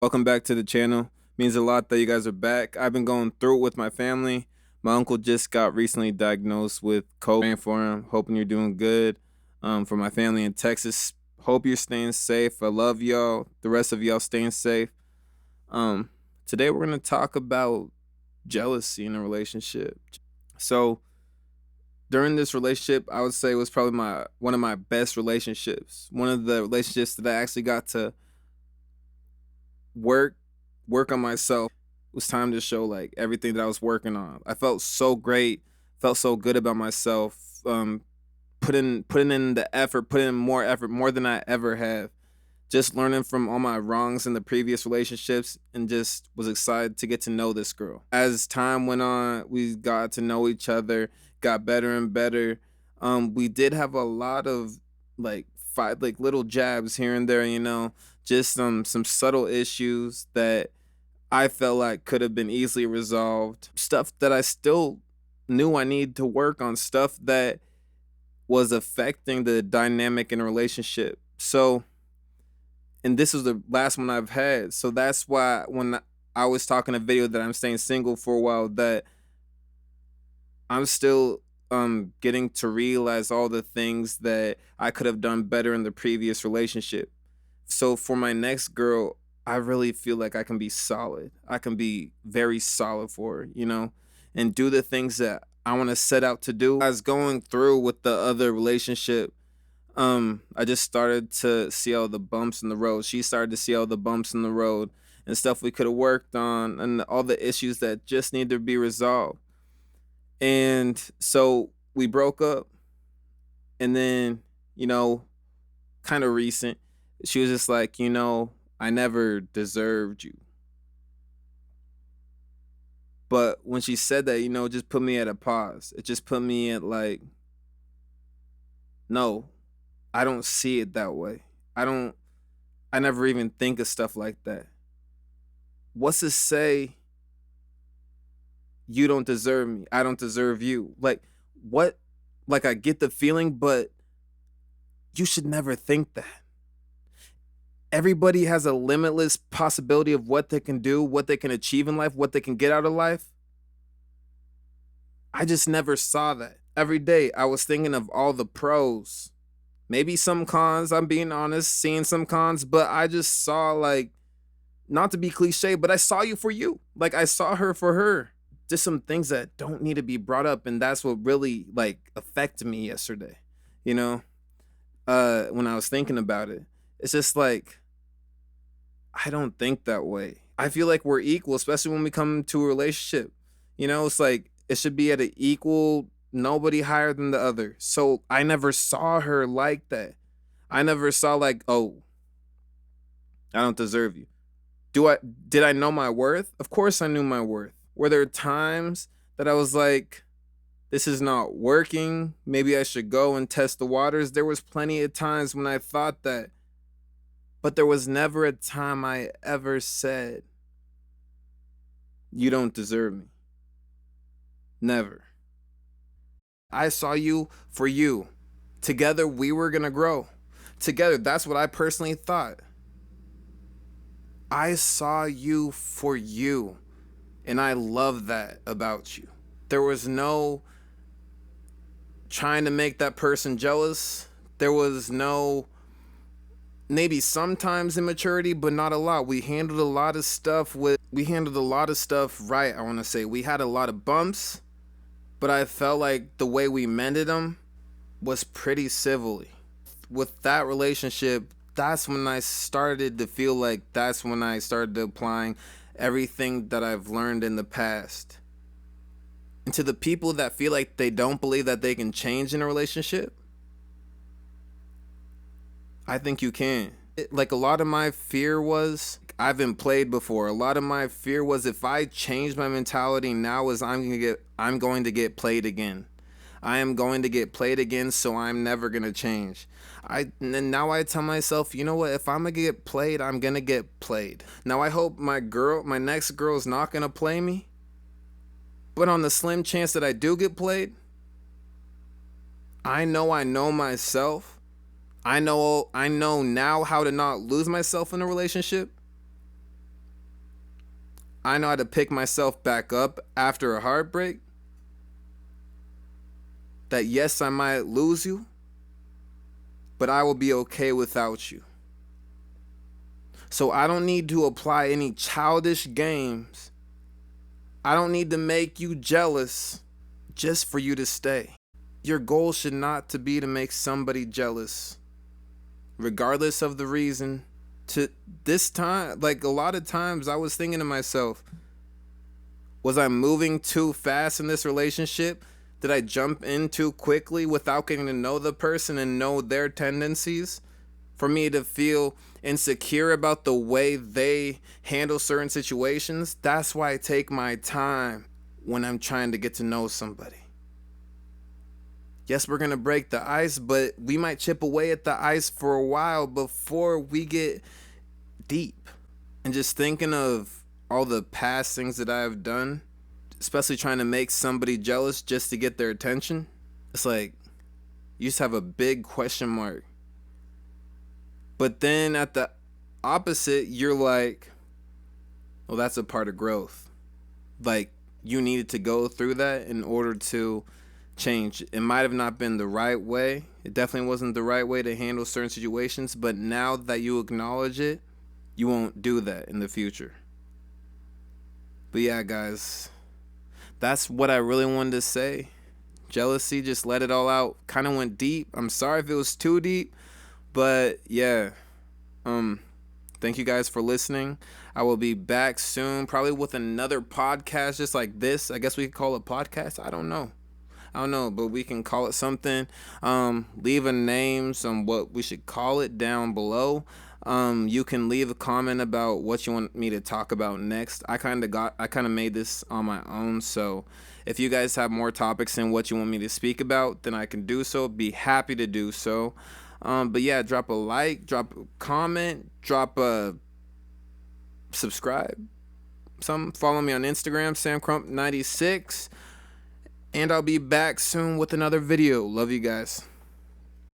Welcome back to the channel. Means a lot that you guys are back. I've been going through it with my family. My uncle just got recently diagnosed with COVID. Praying for him. Hoping you're doing good. For my family in Texas, hope you're staying safe. I love y'all. The rest of y'all staying safe. Um, Today we're gonna talk about jealousy in a relationship. So during this relationship, I would say it was probably one of my best relationships. One of the relationships that I actually got to work work on myself. It was time to show like everything that I was working on. I felt so great, felt so good about myself. Putting in the effort, putting in more effort, more than I ever have. Just learning from all my wrongs in the previous relationships and just was excited to get to know this girl. As time went on, we got to know each other, got better and better. We did have a lot of like fight like little jabs here and there, just some subtle issues that I felt like could have been easily resolved. Stuff that I still knew I needed to work on, stuff that was affecting the dynamic in a relationship. So, and this was the last one I've had. So that's why when I was talking a video that I'm staying single for a while, that I'm still getting to realize all the things that I could have done better in the previous relationship. So for my next girl, I really feel like I can be solid. I can be very solid for her, and do the things that I want to set out to do. I was going through with the other relationship. I just started to see all the bumps in the road. She started to see all the bumps in the road and stuff we could have worked on and all the issues that just need to be resolved. And so we broke up, and then, kind of recent, she was just like, I never deserved you. But when she said that, it just put me at a pause. It just put me at like, no, I don't see it that way. I never even think of stuff like that. What's to say you don't deserve me? I don't deserve you. Like, what? Like, I get the feeling, but you should never think that. Everybody has a limitless possibility of what they can do, what they can achieve in life, what they can get out of life. I just never saw that. Every day I was thinking of all the pros, maybe some cons, I'm being honest, seeing some cons, but I just saw, like, not to be cliche, but I saw you for you. Like, I saw her for her. Just some things that don't need to be brought up, and that's what really like affected me yesterday. You know, when I was thinking about it, it's just like I don't think that way. I feel like we're equal, especially when we come to a relationship. It's like it should be at an equal, nobody higher than the other. So I never saw her like that. I never saw like, oh, I don't deserve you. Did I know my worth? Of course I knew my worth. Were there times that I was like, this is not working, maybe I should go and test the waters? There was plenty of times when I thought that, but there was never a time I ever said, you don't deserve me. Never. I saw you for you. Together we were gonna grow. Together, that's what I personally thought. I saw you for you. And I love that about you. There was no trying to make that person jealous. There was no, maybe sometimes immaturity, but not a lot. We handled a lot of stuff right, I want to say. We had a lot of bumps, but I felt like the way we mended them was pretty civilly. With that relationship, that's when I started to feel like that's when I started applying everything that I've learned in the past. And to the people that feel like they don't believe that they can change in a relationship, I think you can. Like, a lot of my fear was, I've been played before. A lot of my fear was, if I change my mentality now, is I'm going to get played again. I am going to get played again, so I'm never gonna change. And now I tell myself, you know what? If I'm gonna get played, I'm gonna get played. Now I hope my next girl is not gonna play me. But on the slim chance that I do get played, I know myself. I know now how to not lose myself in a relationship. I know how to pick myself back up after a heartbreak. That yes, I might lose you, but I will be okay without you. So I don't need to apply any childish games. I don't need to make you jealous just for you to stay. Your goal should not to be to make somebody jealous, regardless of the reason. To this time, like a lot of times I was thinking to myself, was I moving too fast in this relationship? Did I jump in too quickly without getting to know the person and know their tendencies? For me to feel insecure about the way they handle certain situations? That's why I take my time when I'm trying to get to know somebody. Yes, we're going to break the ice, but we might chip away at the ice for a while before we get deep. And just thinking of all the past things that I have done, especially trying to make somebody jealous just to get their attention, it's like you just have a big question mark. But then at the opposite, you're like, well, that's a part of growth. Like, you needed to go through that in order to change. It might have not been the right way. It definitely wasn't the right way to handle certain situations. But now that you acknowledge it, you won't do that in the future. But yeah, guys, that's what I really wanted to say. Jealousy, just let it all out. Kind of went deep. I'm sorry if it was too deep. But yeah, thank you guys for listening. I will be back soon, probably with another podcast just like this. I guess we could call it podcast. I don't know, but we can call it something. Leave a name, what we should call it down below. You can leave a comment about what you want me to talk about next. I kind of made this on my own, so if you guys have more topics and what you want me to speak about, then I can do so. Be happy to do so. But yeah, drop a like, drop a comment, drop a subscribe. Follow me on Instagram, SamCrump96. And I'll be back soon with another video. Love you guys.